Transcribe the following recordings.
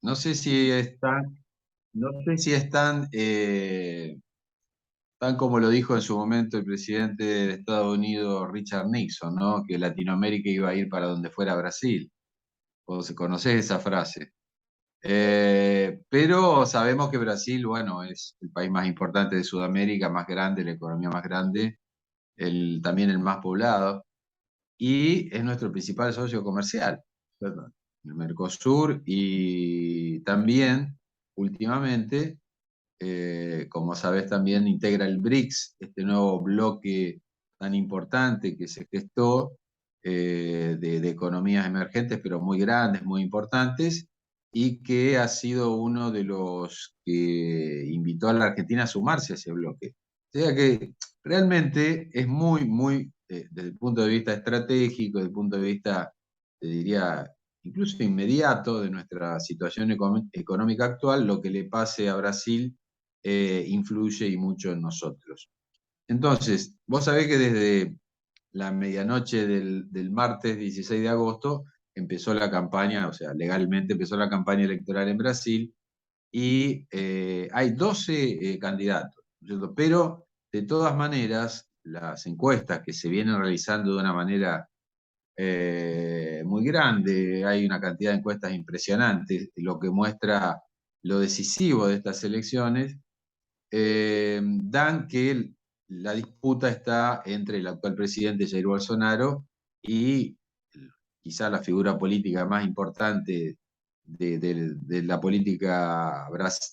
no sé si están, no sé si están tan como lo dijo en su momento el presidente de Estados Unidos, Richard Nixon, ¿no? Que Latinoamérica iba a ir para donde fuera Brasil. ¿Vos conocés esa frase? Pero sabemos que Brasil, bueno, es el país más importante de Sudamérica, más grande, la economía más grande, también el más poblado, y es nuestro principal socio comercial, ¿verdad? El Mercosur, y también, últimamente, como sabes, también integra el BRICS, este nuevo bloque tan importante que se gestó de economías emergentes, pero muy grandes, muy importantes, y que ha sido uno de los que invitó a la Argentina a sumarse a ese bloque. O sea que realmente es muy, desde el punto de vista estratégico, desde el punto de vista, te diría, incluso inmediato de nuestra situación económica actual, lo que le pase a Brasil influye y mucho en nosotros. Entonces, vos sabés que desde la medianoche del martes 16 de agosto empezó la campaña, o sea, legalmente empezó la campaña electoral en Brasil y hay 12 candidatos, ¿no es cierto? Pero de todas maneras, las encuestas que se vienen realizando de una manera muy grande, hay una cantidad de encuestas impresionantes, lo que muestra lo decisivo de estas elecciones, dan que la disputa está entre el actual presidente Jair Bolsonaro y quizá la figura política más importante de la política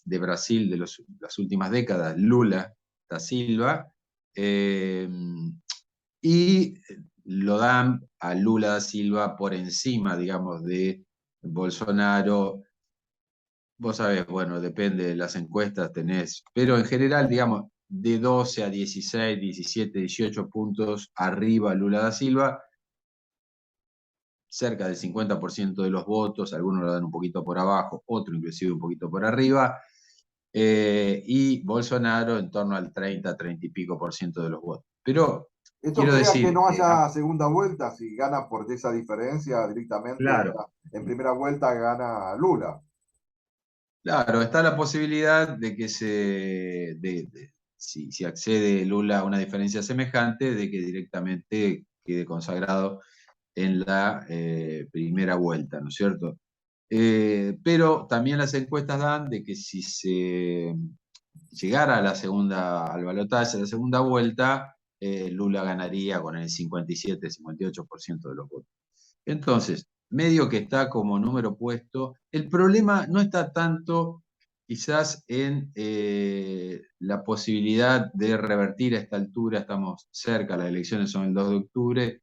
de Brasil de las últimas décadas, Lula da Silva, eh, y lo dan a Lula da Silva por encima, digamos, de Bolsonaro. Vos sabés, bueno, depende de las encuestas, tenés, pero en general, digamos, de 12 a 16, 17, 18 puntos arriba Lula da Silva, cerca del 50% de los votos, algunos lo dan un poquito por abajo, otro inclusive un poquito por arriba, y Bolsonaro en torno al 30, 30 y pico por ciento de los votos. Pero Esto quiero crea que decir, no haya segunda vuelta, si gana por esa diferencia directamente, claro, ya en primera vuelta gana Lula. claro, está la posibilidad de que si accede Lula a una diferencia semejante, de que directamente quede consagrado en la primera vuelta, ¿no es cierto? Pero también las encuestas dan de que si se llegara a la segunda, al balotaje, a la segunda vuelta, Lula ganaría con el 57, 58% de los votos. Entonces, medio que está como número puesto. El problema no está tanto quizás en la posibilidad de revertir a esta altura, estamos cerca, las elecciones son el 2 de octubre,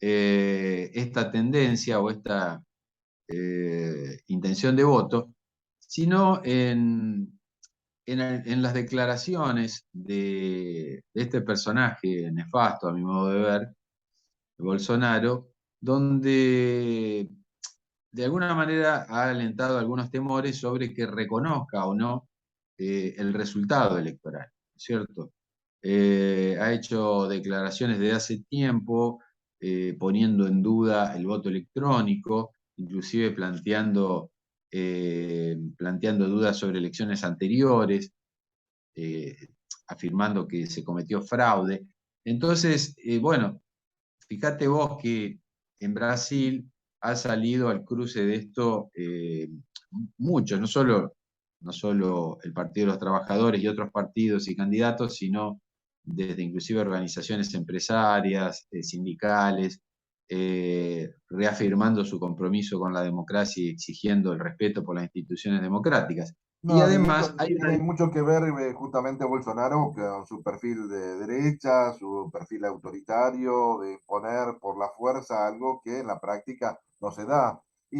esta tendencia o esta intención de voto, sino en las declaraciones de este personaje nefasto, a mi modo de ver, Bolsonaro, donde de alguna manera ha alentado algunos temores sobre que reconozca o no el resultado electoral, ¿cierto? Ha hecho declaraciones de hace tiempo poniendo en duda el voto electrónico, inclusive planteando dudas sobre elecciones anteriores, eh, afirmando que se cometió fraude. Entonces, bueno, fíjate vos que en Brasil ha salido al cruce de esto muchos, no solo el Partido de los Trabajadores y otros partidos y candidatos, sino desde inclusive organizaciones empresarias, sindicales, reafirmando su compromiso con la democracia y exigiendo el respeto por las instituciones democráticas. Y No, y además esto hay una... tiene mucho que ver justamente Bolsonaro con su perfil de derecha, su perfil autoritario, de imponer por la fuerza algo que en la práctica no se da. Y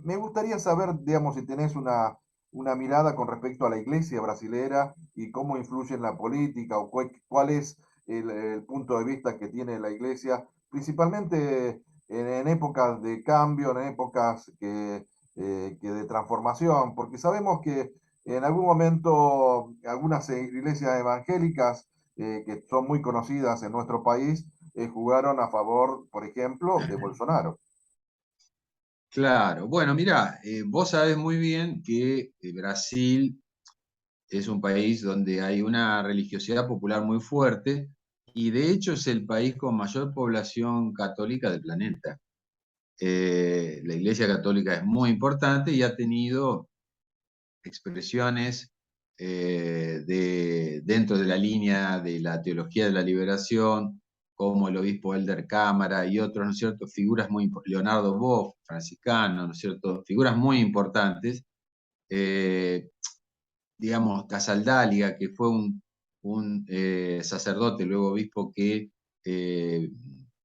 me gustaría saber, digamos, si tenés una mirada con respecto a la iglesia brasilera y cómo influye en la política o cuál es el punto de vista que tiene la iglesia, principalmente en épocas de cambio, en épocas que de transformación, porque sabemos que en algún momento algunas iglesias evangélicas que son muy conocidas en nuestro país jugaron a favor, por ejemplo, de Bolsonaro. Claro, bueno, mira, vos sabés muy bien que Brasil es un país donde hay una religiosidad popular muy fuerte y de hecho es el país con mayor población católica del planeta. La Iglesia Católica es muy importante y ha tenido expresiones dentro de la línea de la teología de la liberación, como el obispo Elder Cámara y otros, ¿no es cierto? Figuras muy, Leonardo Boff, franciscano, ¿no es cierto? Figuras muy importantes. Eh, digamos, Casaldáliga, que fue un sacerdote, luego obispo, que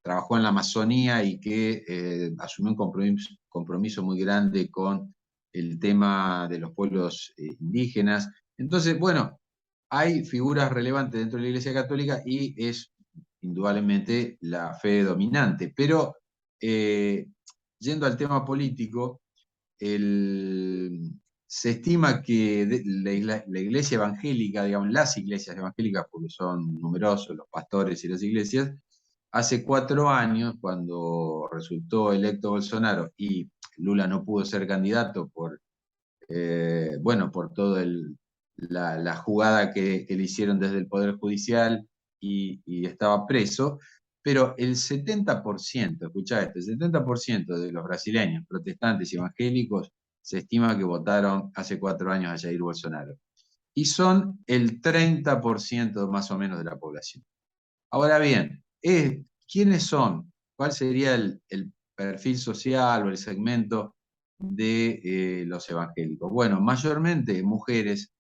trabajó en la Amazonía y que asumió un compromiso muy grande con el tema de los pueblos indígenas. Entonces, bueno, hay figuras relevantes dentro de la Iglesia Católica y es indudablemente la fe dominante. Pero yendo al tema político, el, se estima que la iglesia evangélica, digamos, las iglesias evangélicas, porque son numerosos los pastores y las iglesias, hace 4 años, cuando resultó electo Bolsonaro y Lula no pudo ser candidato bueno, por toda la jugada que le hicieron desde el Poder Judicial y estaba preso, pero el 70%, escuchá esto, el 70% de los brasileños protestantes y evangélicos se estima que votaron hace 4 años a Jair Bolsonaro. Y son el 30% más o menos de la población. Ahora bien, ¿quiénes son? ¿Cuál sería el perfil social o el segmento de los evangélicos? Bueno, mayormente mujeres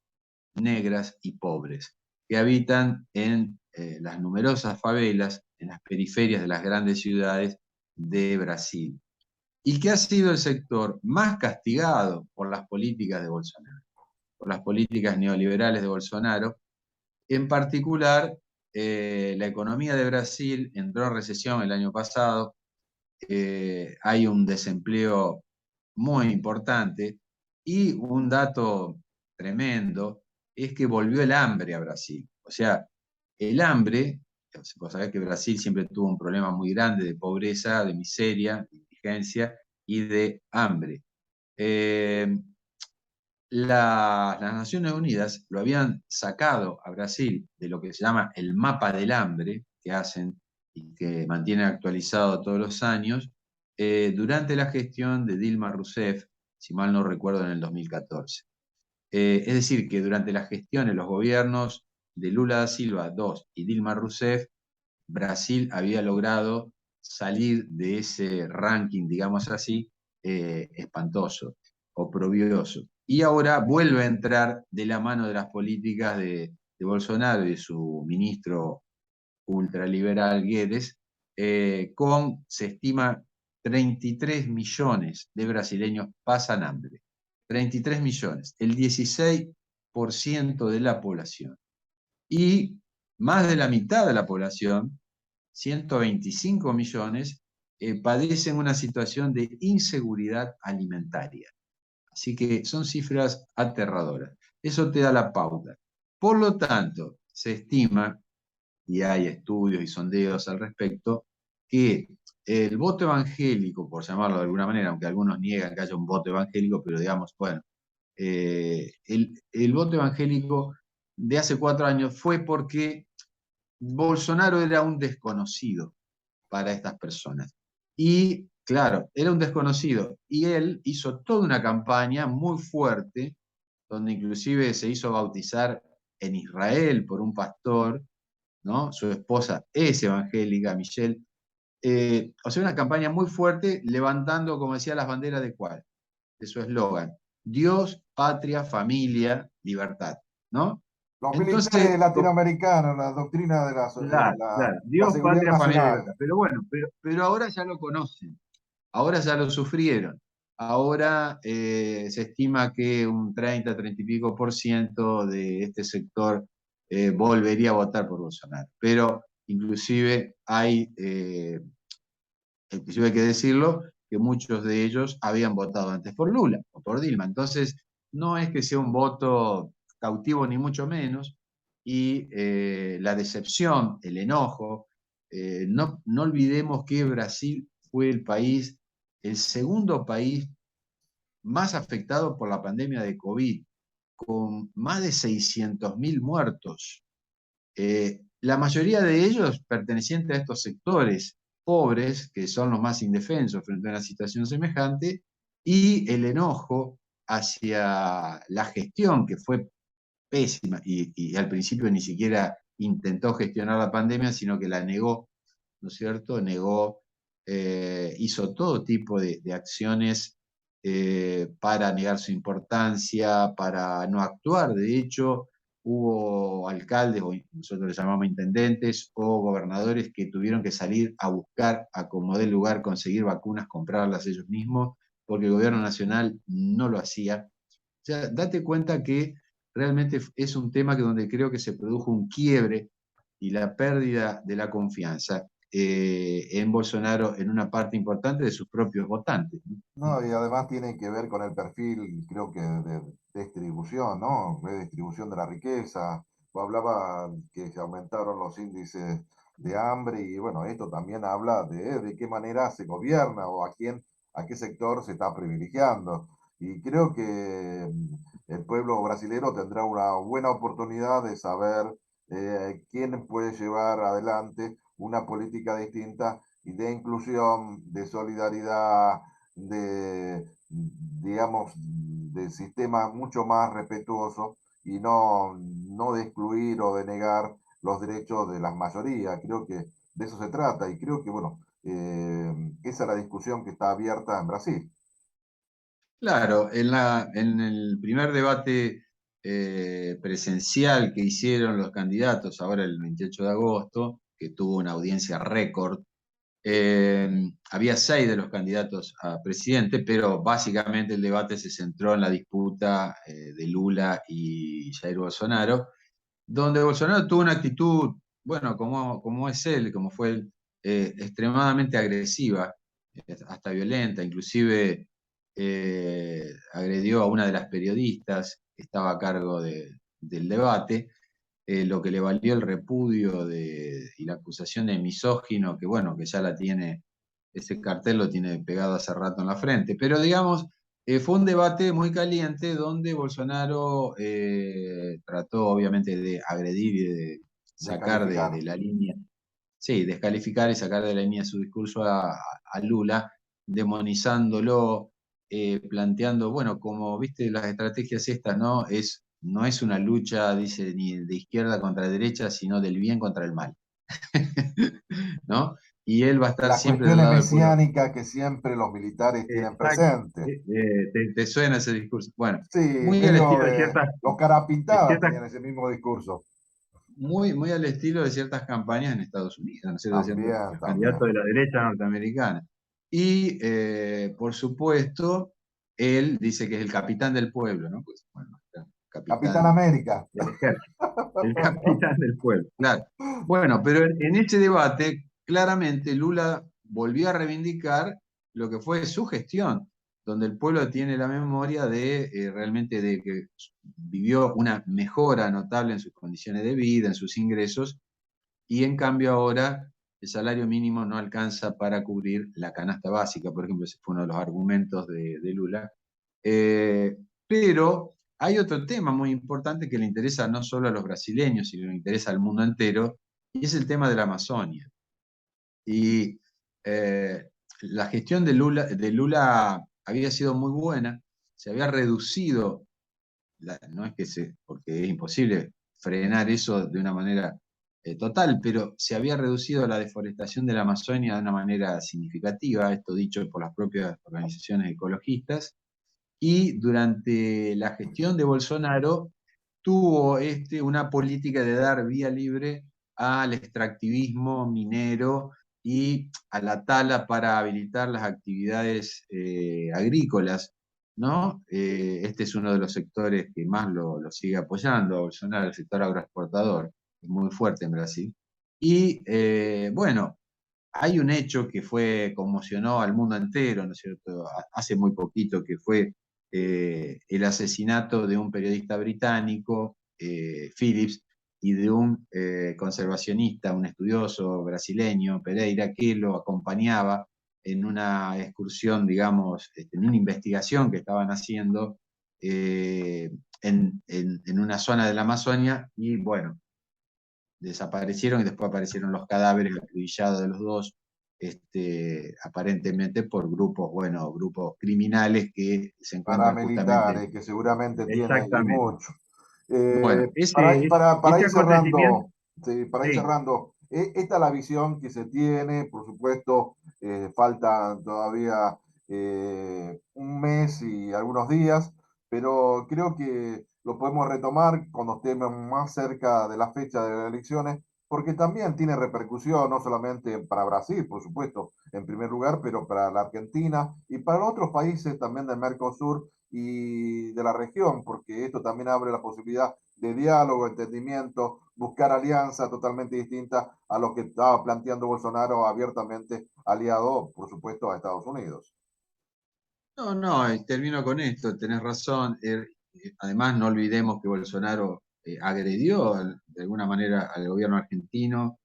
negras y pobres que habitan en las numerosas favelas, en las periferias de las grandes ciudades de Brasil, y que ha sido el sector más castigado por las políticas de Bolsonaro, por las políticas neoliberales de Bolsonaro. En particular, la economía de Brasil entró en recesión el año pasado, hay un desempleo muy importante y un dato tremendo es que volvió el hambre a Brasil. O sea, el hambre, vos sabés que Brasil siempre tuvo un problema muy grande de pobreza, de miseria, de indigencia y de hambre. Eh, las Naciones Unidas lo habían sacado a Brasil de lo que se llama el mapa del hambre que hacen y que mantienen actualizado todos los años durante la gestión de Dilma Rousseff, si mal no recuerdo, en el 2014. Es decir, que durante las gestiones, los gobiernos de Lula da Silva II y Dilma Rousseff, Brasil había logrado salir de ese ranking, digamos así, espantoso, oprobioso. Y ahora vuelve a entrar de la mano de las políticas de Bolsonaro y de su ministro ultraliberal Guedes, se estima 33 millones de brasileños pasan hambre. 33 millones, el 16% de la población. Y más de la mitad de la población, 125 millones, padecen una situación de inseguridad alimentaria. Así que son cifras aterradoras. Eso te da la pauta. Por lo tanto, se estima, y hay estudios y sondeos al respecto, que el voto evangélico, por llamarlo de alguna manera, aunque algunos niegan que haya un voto evangélico, pero digamos, bueno, el voto evangélico de hace 4 años fue porque Bolsonaro era un desconocido para estas personas. Y claro, era un desconocido. Y él hizo toda una campaña muy fuerte, donde inclusive se hizo bautizar en Israel por un pastor, ¿no? Su esposa es evangélica, Michelle. O sea, una campaña muy fuerte, levantando, como decía, las banderas de cuál, de su eslogan: Dios, patria, familia, libertad, ¿no? Los militares Entonces, latinoamericanos, la doctrina de claro, claro, la Dios, seguridad patria, familia, nacional. libertad. Pero bueno, pero ahora ya lo conocen, ahora ya lo sufrieron. Ahora se estima que un 30 y pico por ciento de este sector volvería a votar por Bolsonaro. Pero inclusive hay que decirlo, que muchos de ellos habían votado antes por Lula o por Dilma. Entonces, no es que sea un voto cautivo ni mucho menos, y la decepción, el enojo, no olvidemos que Brasil fue el país el segundo país más afectado por la pandemia de COVID, con más de 600.000 muertos. La mayoría de ellos pertenecientes a estos sectores pobres, que son los más indefensos frente a una situación semejante, y el enojo hacia la gestión, que fue pésima, y al principio ni siquiera intentó gestionar la pandemia, sino que la negó, ¿no es cierto? Negó, hizo todo tipo de acciones para negar su importancia, para no actuar. De hecho, hubo alcaldes, o nosotros les llamamos intendentes, o gobernadores que tuvieron que salir a buscar, a como dé lugar, conseguir vacunas, comprarlas ellos mismos, porque el gobierno nacional no lo hacía. O sea, date cuenta que realmente es un tema que donde creo que se produjo un quiebre y la pérdida de la confianza en Bolsonaro en una parte importante de sus propios votantes. No, y además tiene que ver con el perfil, creo que de distribución, ¿no? Redistribución de la riqueza. O hablaba que se aumentaron los índices de hambre y bueno, esto también habla de qué manera se gobierna o a quién, a qué sector se está privilegiando. Y creo que el pueblo brasilero tendrá una buena oportunidad de saber quién puede llevar adelante una política distinta y de inclusión, de solidaridad, digamos, de sistema mucho más respetuoso y no de excluir o de negar los derechos de las mayorías. Creo que de eso se trata y creo que, bueno, esa es la discusión que está abierta en Brasil. Claro, en el primer debate presencial que hicieron los candidatos, ahora el 28 de agosto, que tuvo una audiencia récord, había 6 de los candidatos a presidente, pero básicamente el debate se centró en la disputa de Lula y Jair Bolsonaro, donde Bolsonaro tuvo una actitud, bueno, como es él, como fue él, extremadamente agresiva, hasta violenta, inclusive agredió a una de las periodistas que estaba a cargo del debate, lo que le valió el repudio y la acusación de misógino, que bueno, que ya la tiene, ese cartel lo tiene pegado hace rato en la frente. Pero digamos, fue un debate muy caliente donde Bolsonaro trató obviamente de agredir y de sacar Descalificar. de la línea, sí, descalificar y sacar de la línea su discurso a Lula, demonizándolo, planteando, bueno, como viste las estrategias estas, ¿no? No es una lucha, dice, ni de izquierda contra derecha, sino del bien contra el mal, ¿no? Y él va a estar Las siempre del cuestiones lado del pueblo. mesiánicas que siempre los militares tienen Exacto. presente. Te suena ese discurso. Bueno, Sí, muy al medio estilo los cara de pintada ciertas, tenían ese mismo discurso. muy al estilo de ciertas campañas en Estados Unidos, ¿no es cierto? De ciertos También, también. candidatos de la derecha norteamericana. Y, por supuesto, él dice que es el capitán del pueblo, ¿no? Pues, bueno, Capitán capitán América. del ejército, el capitán del pueblo, claro. Bueno, pero en ese debate, claramente Lula volvió a reivindicar lo que fue su gestión, donde el pueblo tiene la memoria de realmente de que vivió una mejora notable en sus condiciones de vida, en sus ingresos, y en cambio ahora el salario mínimo no alcanza para cubrir la canasta básica, por ejemplo, ese fue uno de los argumentos de Lula. Pero hay otro tema muy importante que le interesa no solo a los brasileños, sino que le interesa al mundo entero, y es el tema de la Amazonia. Y la gestión de Lula había sido muy buena, se había reducido, no es que porque es imposible frenar eso de una manera total, pero se había reducido la deforestación de la Amazonia de una manera significativa, esto dicho por las propias organizaciones ecologistas, y durante la gestión de Bolsonaro tuvo una política de dar vía libre al extractivismo minero y a la tala para habilitar las actividades agrícolas, ¿no? Este es uno de los sectores que más lo sigue apoyando a Bolsonaro, el sector agroexportador, es muy fuerte en Brasil. Y bueno, hay un hecho que conmocionó al mundo entero, ¿no es cierto? Hace muy poquito, que fue el asesinato de un periodista británico, Phillips, y de un conservacionista, un estudioso brasileño, Pereira, que lo acompañaba en una excursión, digamos, en una investigación que estaban haciendo en una zona de la Amazonia y bueno, desaparecieron y después aparecieron los cadáveres acribillados de los dos, aparentemente por grupos, bueno, grupos criminales que se encuentran justamente. Paramilitares, que seguramente tiene y Exactamente. mucho. Bueno, Para este ir acontecimiento, cerrando, sí, para ir sí, cerrando, esta es la visión que se tiene, por supuesto, faltan todavía un mes y algunos días, pero creo que lo podemos retomar cuando estemos más cerca de la fecha de las elecciones, porque también tiene repercusión no solamente para Brasil, por supuesto, en primer lugar, pero para la Argentina y para los otros países también del Mercosur y de la región, porque esto también abre la posibilidad de diálogo, entendimiento, buscar alianza totalmente distinta a lo que estaba planteando Bolsonaro abiertamente aliado, por supuesto, a Estados Unidos. no, no, termino con esto, tenés razón. Además, no olvidemos que Bolsonaro agredió de alguna manera al gobierno argentino,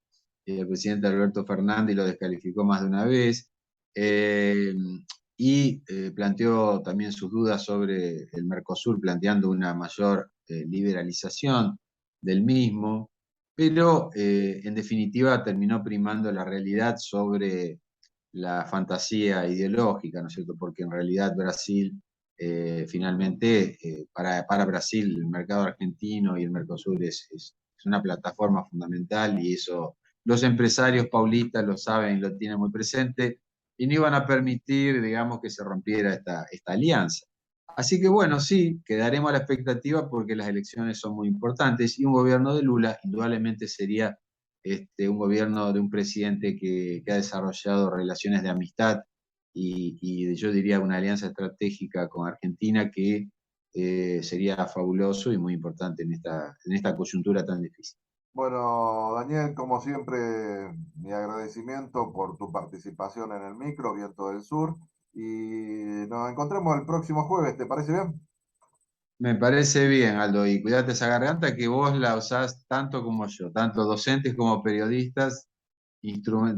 el presidente Alberto Fernández lo descalificó más de una vez, eh, y planteó también sus dudas sobre el Mercosur, planteando una mayor liberalización del mismo, pero en definitiva terminó primando la realidad sobre la fantasía ideológica, ¿no es cierto? Porque en realidad Brasil, finalmente, para Brasil el mercado argentino y el Mercosur es una plataforma fundamental y eso los empresarios paulistas lo saben y lo tienen muy presente y no iban a permitir, digamos, que se rompiera esta alianza. Así que bueno, sí, quedaremos a la expectativa porque las elecciones son muy importantes y un gobierno de Lula indudablemente sería un gobierno de un presidente que ha desarrollado relaciones de amistad y yo diría una alianza estratégica con Argentina que sería fabuloso y muy importante en esta coyuntura tan difícil. Bueno, Daniel, como siempre, mi agradecimiento por tu participación en el micro Viento del Sur y nos encontremos el próximo jueves, ¿te parece bien? Me parece bien, Aldo, y cuídate esa garganta que vos la usás tanto como yo, tanto docentes como periodistas,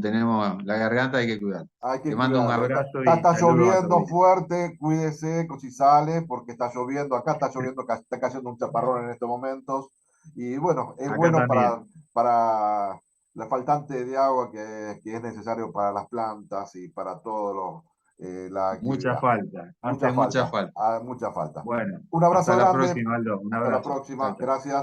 tenemos la garganta, hay que cuidar. Hay Te que mando un cuidarlo. abrazo y Está saludos a tu lloviendo audiencia. fuerte, cuídese si sale, porque está lloviendo, acá está lloviendo, está cayendo un chaparrón en estos momentos. Y bueno, es Acá bueno también. para la faltante de agua que es necesario para las plantas y para todo la Mucha actividad. falta, Mucha hace mucha falta, falta. mucha falta. Bueno, Un hasta abrazo la grande, próxima, Aldo. Un hasta la abrazo. Chao, próxima, chao. gracias.